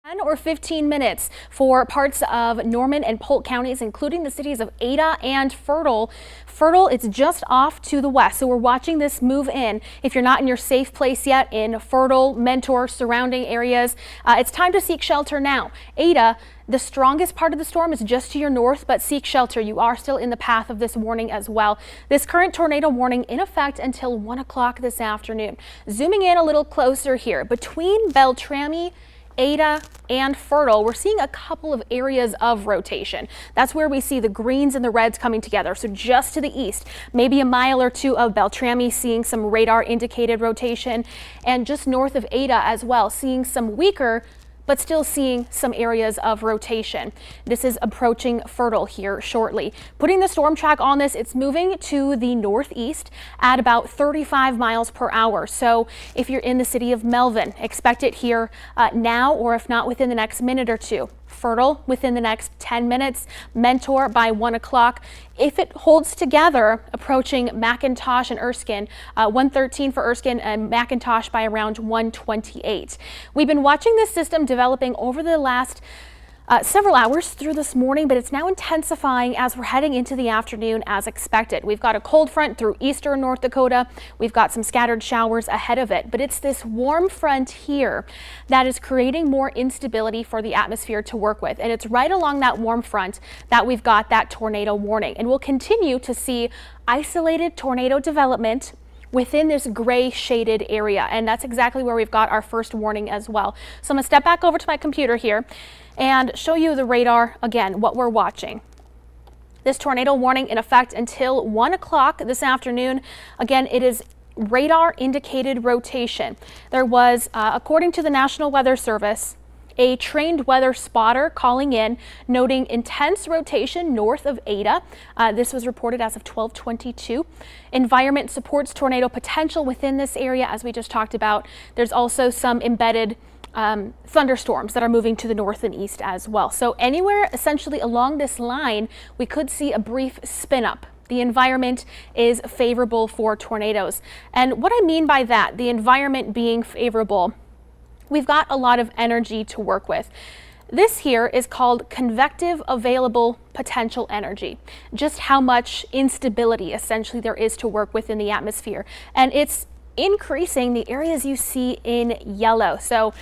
10 or 15 minutes for parts of Norman and Polk counties, including the cities of Ada and Fertile. Fertile, it's just off to the west, so we're watching this move in. If you're not in your safe place yet in Fertile, Mentor, surrounding areas, it's time to seek shelter now. Ada, the strongest part of the storm is just to your north, but seek shelter. You are still in the path of this warning as well. This current tornado warning in effect until 1 o'clock this afternoon. Zooming in a little closer here, between Beltrami, Ada and Fertile, we're seeing a couple of areas of rotation. That's where we see the greens and the reds coming together. So just to the east, maybe a mile or two of Beltrami, seeing some radar indicated rotation, and just north of Ada as well, seeing some weaker but still seeing some areas of rotation. This is approaching Fertile here shortly. Putting the storm track on this, it's moving to the northeast at about 35 miles per hour. So if you're in the city of Melvin, expect it here now, or if not within the next minute or two. Fertile within the next 10 minutes, Mentor by 1 o'clock. If it holds together, approaching McIntosh and Erskine, 113 for Erskine and McIntosh by around 128. We've been watching this system developing over the last several hours through this morning, but it's now intensifying as we're heading into the afternoon as expected. We've got a cold front through eastern North Dakota. We've got some scattered showers ahead of it, but it's this warm front here that is creating more instability for the atmosphere to work with. And it's right along that warm front that we've got that tornado warning. And we'll continue to see isolated tornado development within this gray shaded area. And that's exactly where we've got our first warning as well. So I'm gonna step back over to my computer here and show you the radar again, what we're watching. This tornado warning in effect until 1 o'clock this afternoon. Again, it is radar indicated rotation. There was, according to the National Weather Service, a trained weather spotter calling in, noting intense rotation north of Ada. This was reported as of 12:22. Environment supports tornado potential within this area, as we just talked about. There's also some embedded thunderstorms that are moving to the north and east as well. So anywhere essentially along this line, we could see a brief spin up. The environment is favorable for tornadoes. And what I mean by that, the environment being favorable, we've got a lot of energy to work with. This here is called convective available potential energy, just how much instability essentially there is to work with in the atmosphere. And it's increasing the areas you see in yellow. So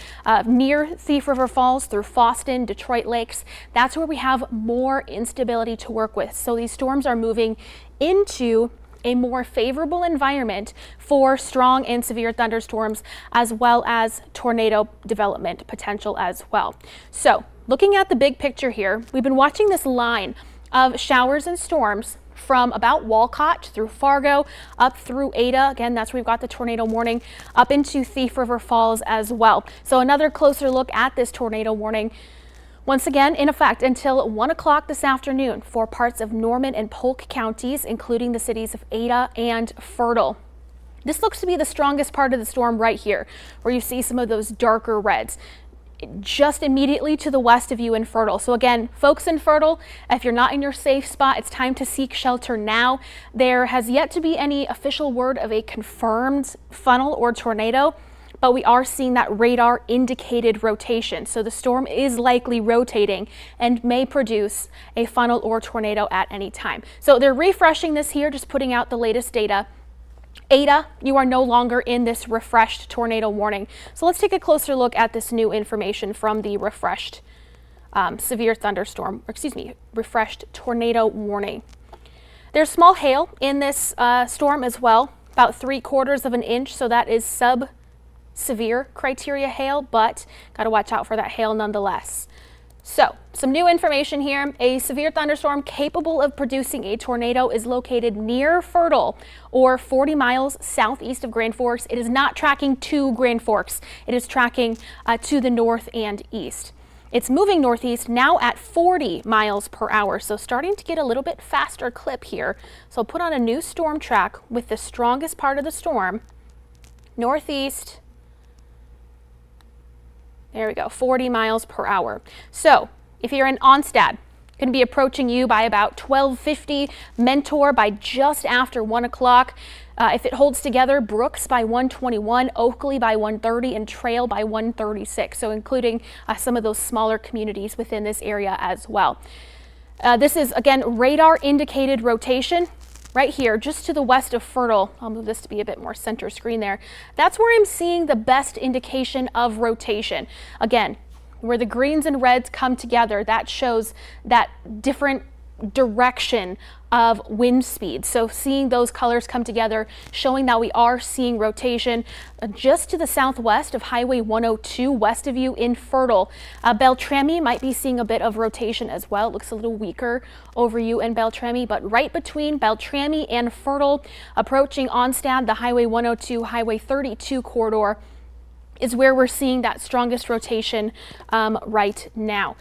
near Thief River Falls through Foston, Detroit Lakes, that's where we have more instability to work with. So these storms are moving into a more favorable environment for strong and severe thunderstorms, as well as tornado development potential as well. So looking at the big picture here, we've been watching this line of showers and storms from about Walcott through Fargo up through Ada. Again, that's where we've got the tornado warning, up into Thief River Falls as well. So another closer look at this tornado warning. Once again, in effect until 1 o'clock this afternoon for parts of Norman and Polk counties, including the cities of Ada and Fertile. This looks to be the strongest part of the storm right here, where you see some of those darker reds just immediately to the west of you in Fertile. So again, folks in Fertile, if you're not in your safe spot, it's time to seek shelter now. There has yet to be any official word of a confirmed funnel or tornado, but we are seeing that radar indicated rotation. So the storm is likely rotating and may produce a funnel or tornado at any time. So they're refreshing this here, just putting out the latest data. Ada, you are no longer in this refreshed tornado warning. So let's take a closer look at this new information from the refreshed severe thunderstorm, or excuse me, refreshed tornado warning. There's small hail in this storm as well, about 3/4 of an inch. So that is sub-severe criteria hail, but got to watch out for that hail nonetheless. So some new information here. A severe thunderstorm capable of producing a tornado is located near Fertile or 40 miles southeast of Grand Forks. It is not tracking to Grand Forks. It is tracking to the north and east. It's moving northeast now at 40 miles per hour. So starting to get a little bit faster clip here. So I'll put on a new storm track with the strongest part of the storm. Northeast. There we go, 40 miles per hour. So if you're in Onstad, going to be approaching you by about 12:50, Mentor by just after 1 o'clock. If it holds together, Brooks by 121, Oakley by 130, and Trail by 136. So including some of those smaller communities within this area as well. This is, again, radar indicated rotation. Right here, just to the west of Fertile. I'll move this to be a bit more center screen there. That's where I'm seeing the best indication of rotation. Again, where the greens and reds come together, that shows that different direction of wind speed. So seeing those colors come together, showing that we are seeing rotation just to the southwest of Highway 102, west of you in Fertile. Beltrami might be seeing a bit of rotation as well. It looks a little weaker over you in Beltrami, but right between Beltrami and Fertile, approaching Onstad, the Highway 102, Highway 32 corridor is where we're seeing that strongest rotation right now.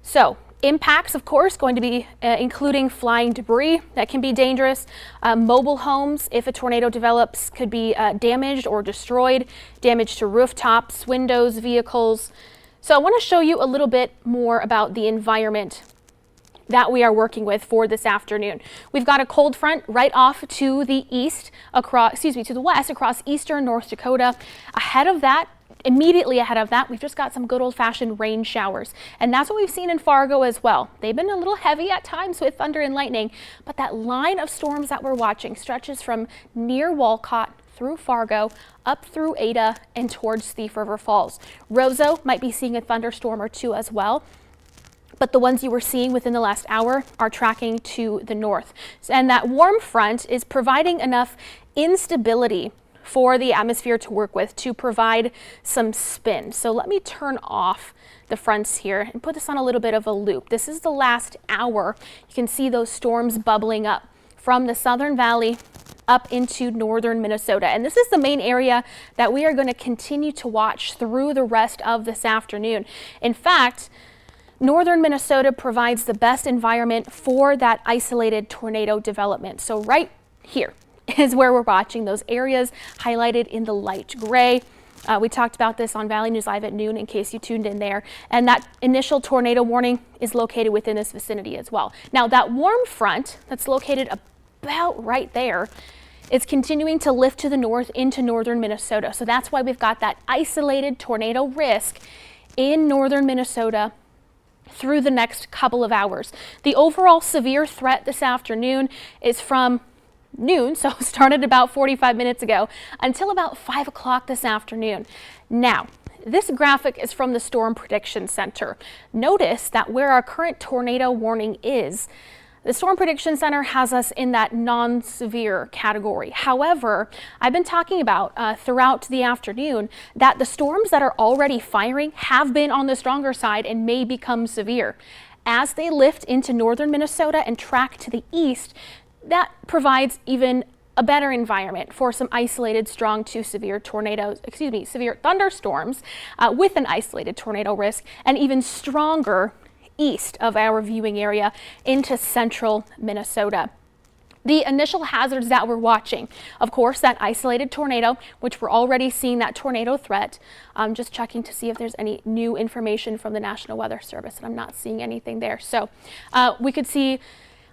So impacts, of course, going to be including flying debris that can be dangerous. Mobile homes, if a tornado develops, could be damaged or destroyed. Damage to rooftops, windows, vehicles. So I want to show you a little bit more about the environment that we are working with for this afternoon. We've got a cold front right off to the east, to the west, across eastern North Dakota. Immediately ahead of that, we've just got some good old-fashioned rain showers, and that's what we've seen in Fargo as well. They've been a little heavy at times with thunder and lightning, but that line of storms that we're watching stretches from near Walcott through Fargo, up through Ada, and towards Thief River Falls. Roseau might be seeing a thunderstorm or two as well, but the ones you were seeing within the last hour are tracking to the north. And that warm front is providing enough instability for the atmosphere to work with to provide some spin. So let me turn off the fronts here and put this on a little bit of a loop. This is the last hour. You can see those storms bubbling up from the Southern Valley up into northern Minnesota. And this is the main area that we are going to continue to watch through the rest of this afternoon. In fact, northern Minnesota provides the best environment for that isolated tornado development. So right here is where we're watching those areas highlighted in the light gray. We talked about this on Valley News Live at noon in case you tuned in there. And that initial tornado warning is located within this vicinity as well. Now that warm front that's located about right there is continuing to lift to the north into northern Minnesota. So that's why we've got that isolated tornado risk in northern Minnesota through the next couple of hours. The overall severe threat this afternoon is from noon, so started about 45 minutes ago, until about 5 o'clock this afternoon. Now, this graphic is from the Storm Prediction Center. Notice that where our current tornado warning is, the Storm Prediction Center has us in that non-severe category. However, I've been talking about throughout the afternoon that the storms that are already firing have been on the stronger side and may become severe. As they lift into northern Minnesota and track to the east, that provides even a better environment for some isolated strong to severe severe thunderstorms with an isolated tornado risk, and even stronger east of our viewing area into central Minnesota. The initial hazards that we're watching, of course, that isolated tornado, which we're already seeing that tornado threat. I'm just checking to see if there's any new information from the National Weather Service, and I'm not seeing anything there. So we could see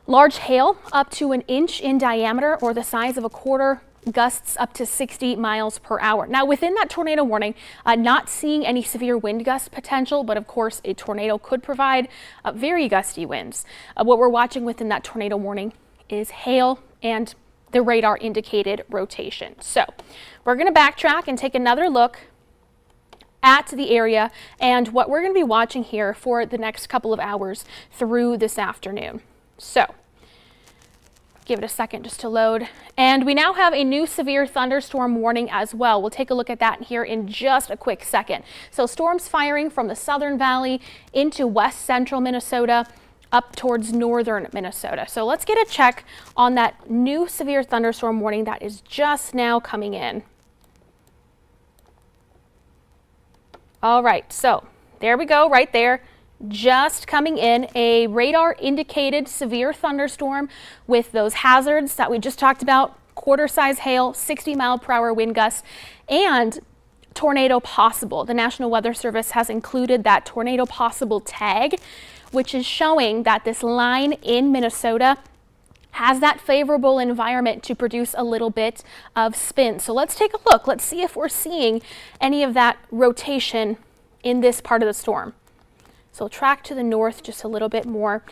large hail up to 1 inch in diameter or the size of a quarter, gusts up to 60 miles per hour. Now within that tornado warning, not seeing any severe wind gust potential, but of course a tornado could provide very gusty winds. What we're watching within that tornado warning is hail and the radar indicated rotation. So we're going to backtrack and take another look at the area and what we're going to be watching here for the next couple of hours through this afternoon. So give it a second just to load. And we now have a new severe thunderstorm warning as well. We'll take a look at that here in just a quick second. So storms firing from the Southern Valley into west central Minnesota up towards northern Minnesota. So let's get a check on that new severe thunderstorm warning that is just now coming in. All right, so there we go right there. Just coming in, a radar indicated severe thunderstorm with those hazards that we just talked about, quarter size hail, 60 mile per hour wind gusts, and tornado possible. The National Weather Service has included that tornado possible tag, which is showing that this line in Minnesota has that favorable environment to produce a little bit of spin. So let's take a look. Let's see if we're seeing any of that rotation in this part of the storm. So we'll track to the north just a little bit more.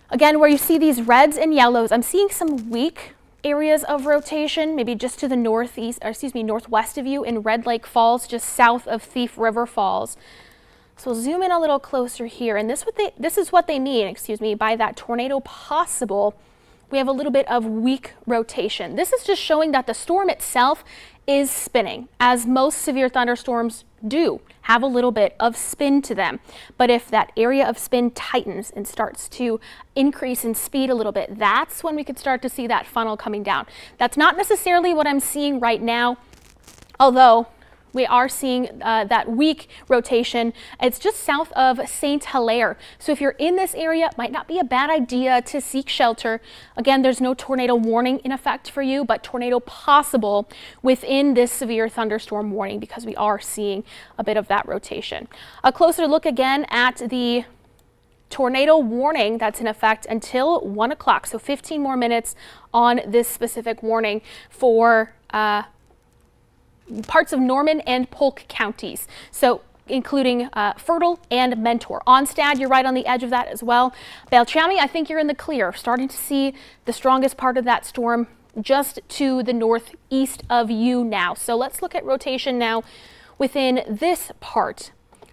Again, where you see these reds and yellows, I'm seeing some weak areas of rotation, maybe just to the northwest of you in Red Lake Falls, just south of Thief River Falls. So we'll zoom in a little closer here, and this is what they mean, by that tornado possible. We have a little bit of weak rotation. This is just showing that the storm itself is spinning, as most severe thunderstorms do have a little bit of spin to them. But if that area of spin tightens and starts to increase in speed a little bit, that's when we could start to see that funnel coming down. That's not necessarily what I'm seeing right now, although we are seeing that weak rotation. It's just south of St. Hilaire. So if you're in this area, it might not be a bad idea to seek shelter. Again, there's no tornado warning in effect for you, but tornado possible within this severe thunderstorm warning because we are seeing a bit of that rotation. A closer look again at the tornado warning that's in effect until 1 o'clock. So 15 more minutes on this specific warning for parts of Norman and Polk counties, so including Fertile and Mentor. Onstad, you're right on the edge of that as well. Beltrami, I think you're in the clear. Starting to see the strongest part of that storm just to the northeast of you now. So let's look at rotation now within this part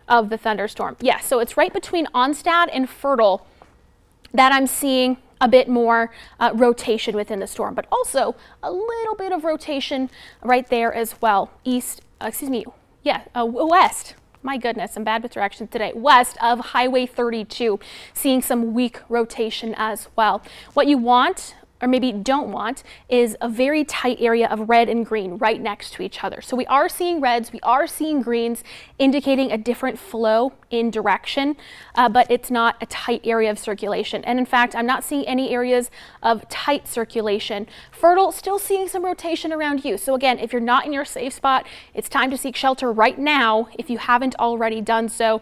of the thunderstorm. Yes, so it's right between Onstad and Fertile that I'm seeing a bit more rotation within the storm, but also a little bit of rotation right there as well. West. My goodness, I'm bad with directions today. West of Highway 32, seeing some weak rotation as well. What you want, or maybe don't want, is a very tight area of red and green right next to each other. So we are seeing reds, we are seeing greens, indicating a different flow in direction, but it's not a tight area of circulation. And in fact, I'm not seeing any areas of tight circulation. Fertile, still seeing some rotation around you. So again, if you're not in your safe spot, it's time to seek shelter right now if you haven't already done so.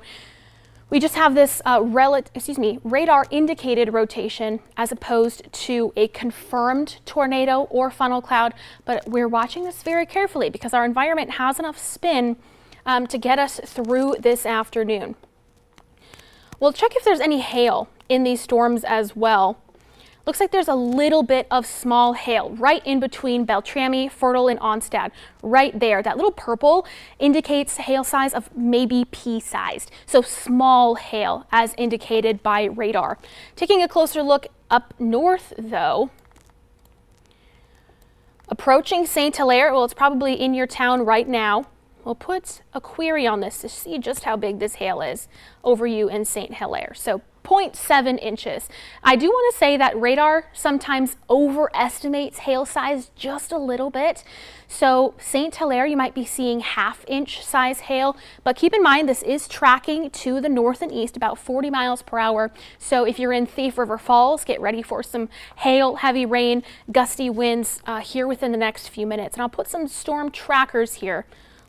We just have this radar indicated rotation as opposed to a confirmed tornado or funnel cloud, but we're watching this very carefully because our environment has enough spin to get us through this afternoon. We'll check if there's any hail in these storms as well. Looks like there's a little bit of small hail right in between Beltrami, Fertile, and Onstad. Right there, that little purple indicates hail size of maybe pea-sized. So small hail as indicated by radar. Taking a closer look up north though, approaching St. Hilaire, well, it's probably in your town right now. We'll put a query on this to see just how big this hail is over you in St. Hilaire. So 0.7 inches. I do want to say that radar sometimes overestimates hail size just a little bit. So St. Hilaire, you might be seeing half-inch size hail, but keep in mind this is tracking to the north and east about 40 miles per hour. So if you're in Thief River Falls, get ready for some hail, heavy rain, gusty winds here within the next few minutes. And I'll put some storm trackers here.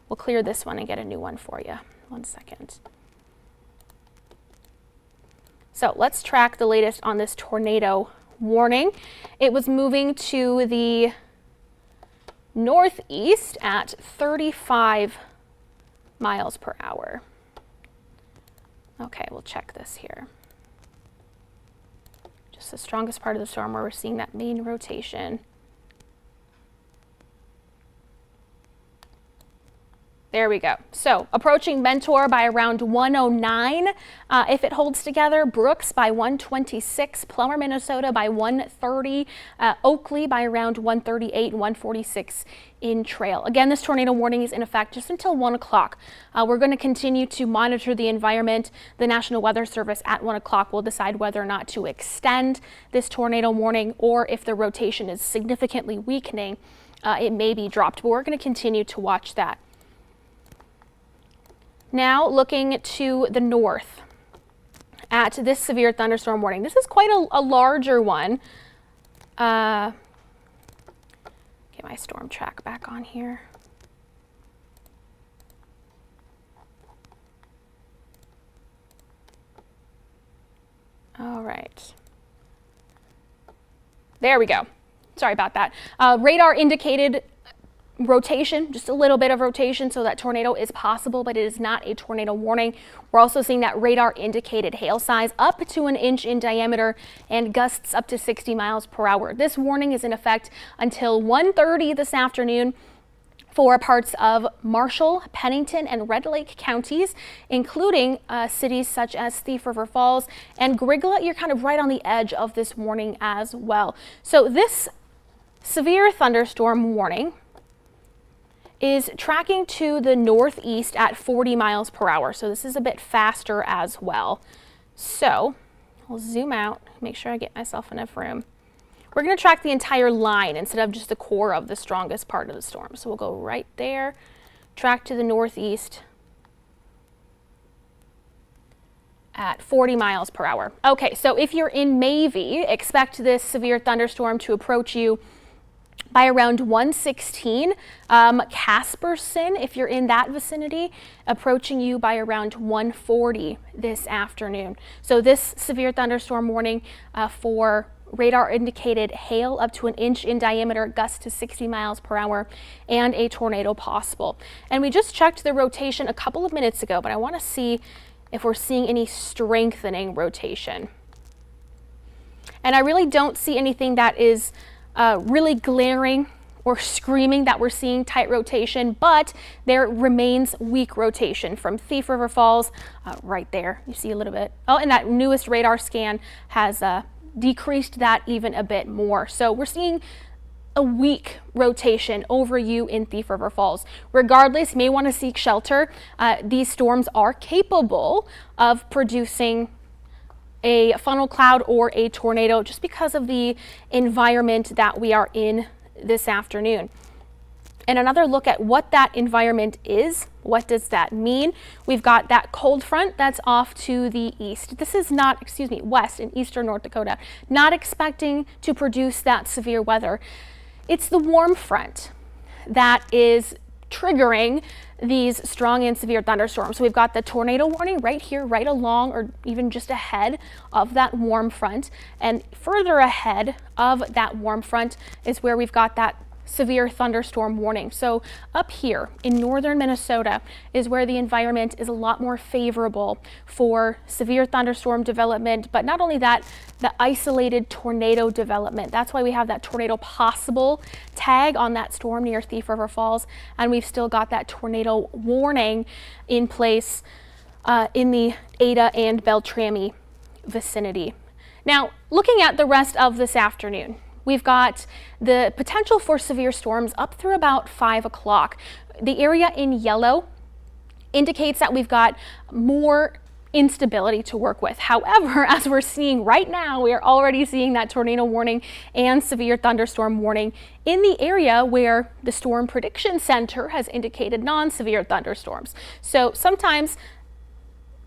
We'll clear this one and get a new one for you. 1 second. So let's track the latest on this tornado warning. It was moving to the northeast at 35 miles per hour. Okay, we'll check this here. Just the strongest part of the storm where we're seeing that main rotation. There we go. So approaching Mentor by around 109 if it holds together, Brooks by 126, Plummer, Minnesota by 130, Oakley by around 138 and 146 in Trail. Again, this tornado warning is in effect just until 1 o'clock. We're going to continue to monitor the environment. The National Weather Service at 1 o'clock will decide whether or not to extend this tornado warning or if the rotation is significantly weakening, it may be dropped, but we're going to continue to watch that. Now looking to the north at this severe thunderstorm warning. This is quite a larger one. Get my storm track back on here. All right. There we go. Sorry about that. Radar indicated rotation, just a little bit of rotation, so that tornado is possible, but it is not a tornado warning. We're also seeing that radar indicated hail size up to 1 inch in diameter and gusts up to 60 miles per hour. This warning is in effect until 1:30 this afternoon for parts of Marshall, Pennington, and Red Lake counties, including cities such as Thief River Falls and Grigla. You're kind of right on the edge of this warning as well. So this severe thunderstorm warning is tracking to the northeast at 40 miles per hour. So this is a bit faster as well. So I'll zoom out, make sure I get myself enough room. We're going to track the entire line instead of just the core of the strongest part of the storm. So we'll go right there, track to the northeast at 40 miles per hour. Okay, so if you're in Mavie, expect this severe thunderstorm to approach you by around 1:16. Casperson, if you're in that vicinity, approaching you by around 1:40 this afternoon. So this severe thunderstorm warning for radar indicated hail up to 1 inch in diameter, gusts to 60 miles per hour, and a tornado possible. And we just checked the rotation a couple of minutes ago, but I want to see if we're seeing any strengthening rotation. And I really don't see anything that is really glaring or screaming that we're seeing tight rotation, but there remains weak rotation from Thief River Falls right there. You see a little bit. Oh, and that newest radar scan has decreased that even a bit more. So we're seeing a weak rotation over you in Thief River Falls. Regardless, you may want to seek shelter. These storms are capable of producing a funnel cloud or a tornado just because of the environment that we are in this afternoon. And another look at what that environment is. What does that mean? We've got that cold front that's off to the east. This is not, west in eastern North Dakota. Not expecting to produce that severe weather. It's the warm front that is triggering these strong and severe thunderstorms. So we've got the tornado warning right here, right along, or even just ahead of that warm front. And further ahead of that warm front is where we've got that severe thunderstorm warning. So up here in northern Minnesota is where the environment is a lot more favorable for severe thunderstorm development, but not only that, the isolated tornado development. That's why we have that tornado possible tag on that storm near Thief River Falls, and we've still got that tornado warning in place in the Ada and Beltrami vicinity. Now, looking at the rest of this afternoon, we've got the potential for severe storms up through about 5 o'clock. The area in yellow indicates that we've got more instability to work with. However, as we're seeing right now, we are already seeing that tornado warning and severe thunderstorm warning in the area where the Storm Prediction Center has indicated non-severe thunderstorms. So sometimes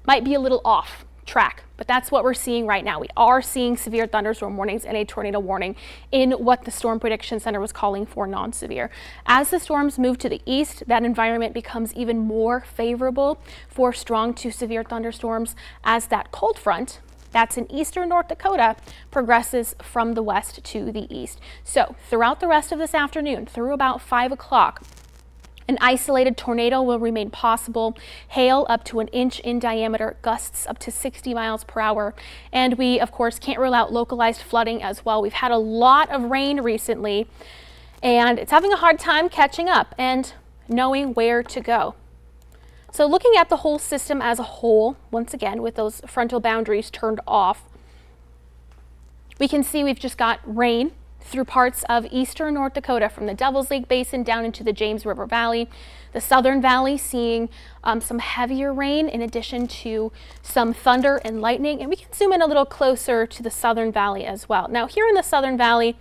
might be a little off track, but that's what we're seeing right now. We are seeing severe thunderstorm warnings and a tornado warning in what the Storm Prediction Center was calling for non-severe. As the storms move to the east, that environment becomes even more favorable for strong to severe thunderstorms as that cold front that's in eastern North Dakota progresses from the west to the east. So throughout the rest of this afternoon, through about 5 o'clock, an isolated tornado will remain possible, hail up to 1 inch in diameter, gusts up to 60 miles per hour. And we, of course, can't rule out localized flooding as well. We've had a lot of rain recently, and it's having a hard time catching up and knowing where to go. So looking at the whole system as a whole, once again, with those frontal boundaries turned off, we can see we've just got rain through parts of eastern North Dakota from the Devil's Lake Basin down into the James River Valley. The Southern Valley seeing some heavier rain in addition to some thunder and lightning. And we can zoom in a little closer to the Southern Valley as well. Now here in the Southern Valley,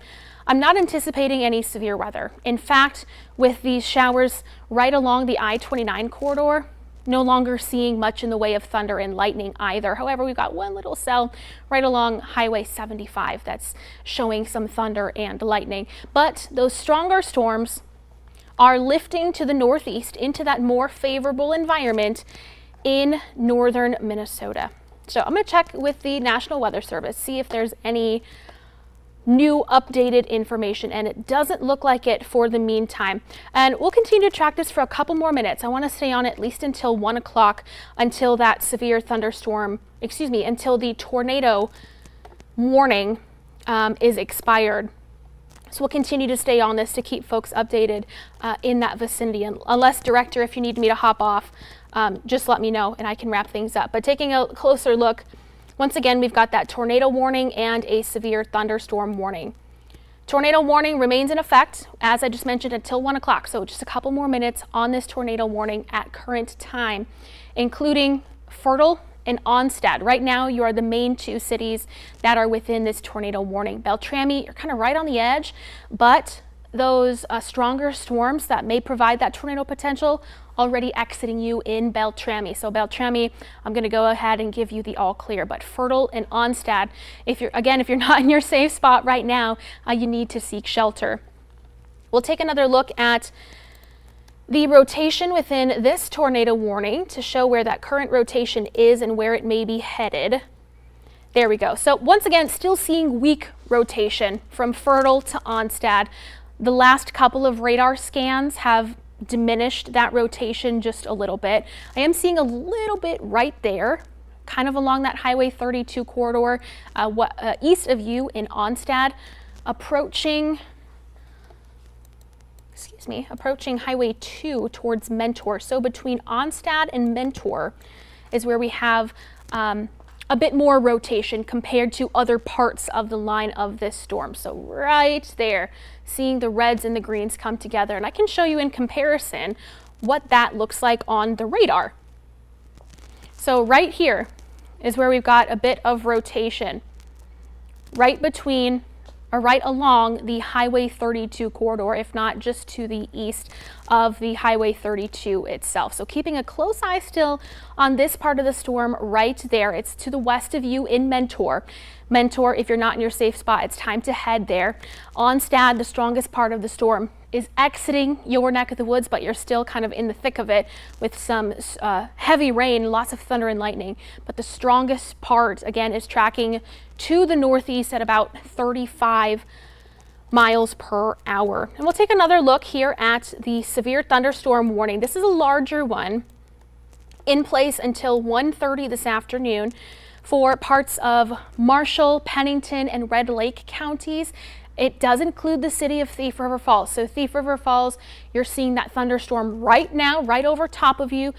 I'm not anticipating any severe weather. In fact, with these showers right along the I-29 corridor, no longer seeing much in the way of thunder and lightning either. However, we've got one little cell right along Highway 75 that's showing some thunder and lightning. But those stronger storms are lifting to the northeast into that more favorable environment in northern Minnesota. So I'm going to check with the National Weather Service, see if there's any new updated information, and it doesn't look like it for the meantime. And we'll continue to track this for a couple more minutes. I want to stay on at least until 1 o'clock, until that severe thunderstorm, until the tornado warning is expired. So we'll continue to stay on this to keep folks updated in that vicinity. And unless, Director, if you need me to hop off, just let me know and I can wrap things up. But taking a closer look, once again, we've got that tornado warning and a severe thunderstorm warning. Tornado warning remains in effect, as I just mentioned, until 1 o'clock. So just a couple more minutes on this tornado warning at current time, including Fertile and Onstad. Right now, you are the main two cities that are within this tornado warning. Beltrami, you're kind of right on the edge, but those stronger storms that may provide that tornado potential already exiting you in Beltrami. So Beltrami, I'm going to go ahead and give you the all clear, but Fertile and Onstad, if you're not in your safe spot right now, you need to seek shelter. We'll take another look at the rotation within this tornado warning to show where that current rotation is and where it may be headed. There we go. So once again, still seeing weak rotation from Fertile to Onstad. The last couple of radar scans have diminished that rotation just a little bit. I am seeing a little bit right there, kind of along that Highway 32 corridor, east of you in Onstad, approaching Highway 2 towards Mentor. So between Onstad and Mentor is where we have a bit more rotation compared to other parts of the line of this storm. So right there, seeing the reds and the greens come together. And I can show you in comparison what that looks like on the radar. So right here is where we've got a bit of rotation right between or right along the Highway 32 corridor, if not just to the east of the Highway 32 itself. So keeping a close eye still on this part of the storm right there. It's to the west of you in Mentor. Mentor, if you're not in your safe spot, it's time to head there. Onstad, the strongest part of the storm, is exiting your neck of the woods, but you're still kind of in the thick of it with some heavy rain, lots of thunder and lightning. But the strongest part, again, is tracking to the northeast at about 35 miles per hour. And we'll take another look here at the severe thunderstorm warning. This is a larger one in place until 1:30 this afternoon for parts of Marshall, Pennington, and Red Lake counties. It does include the city of Thief River Falls. So Thief River Falls, you're seeing that thunderstorm right now, right over top of you,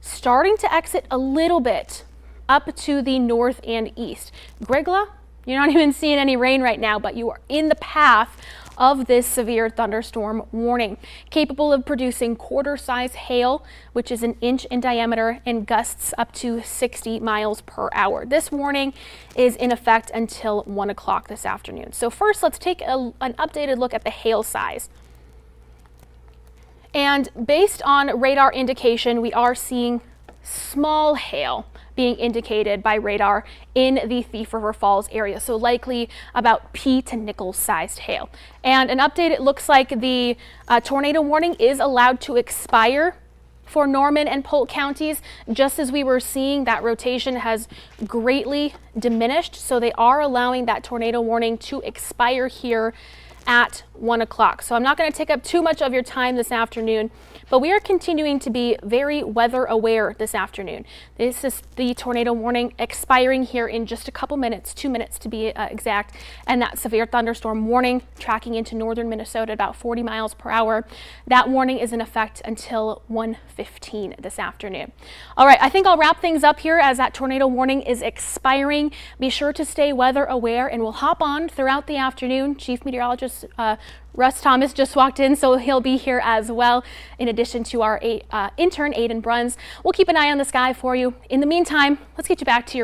starting to exit a little bit up to the north and east. Grigla, you're not even seeing any rain right now, but you are in the path of this severe thunderstorm warning, capable of producing quarter-size hail, which is 1 inch in diameter, and gusts up to 60 miles per hour. This warning is in effect until 1 o'clock this afternoon. So first, let's take an updated look at the hail size. And based on radar indication, we are seeing small hail being indicated by radar in the Thief River Falls area. So likely about pea to nickel sized hail. And an update, it looks like the tornado warning is allowed to expire for Norman and Polk counties. Just as we were seeing, that rotation has greatly diminished. So they are allowing that tornado warning to expire here at 1 o'clock. So I'm not going to take up too much of your time this afternoon, but we are continuing to be very weather aware this afternoon. This is the tornado warning expiring here in just a couple minutes, 2 minutes to be exact, and that severe thunderstorm warning tracking into northern Minnesota about 40 miles per hour. That warning is in effect until 1:15 this afternoon. All right, I think I'll wrap things up here as that tornado warning is expiring. Be sure to stay weather aware, and we'll hop on throughout the afternoon. Chief Meteorologist Russ Thomas just walked in, so he'll be here as well, in addition to our intern, Aiden Bruns. We'll keep an eye on the sky for you. In the meantime, let's get you back to your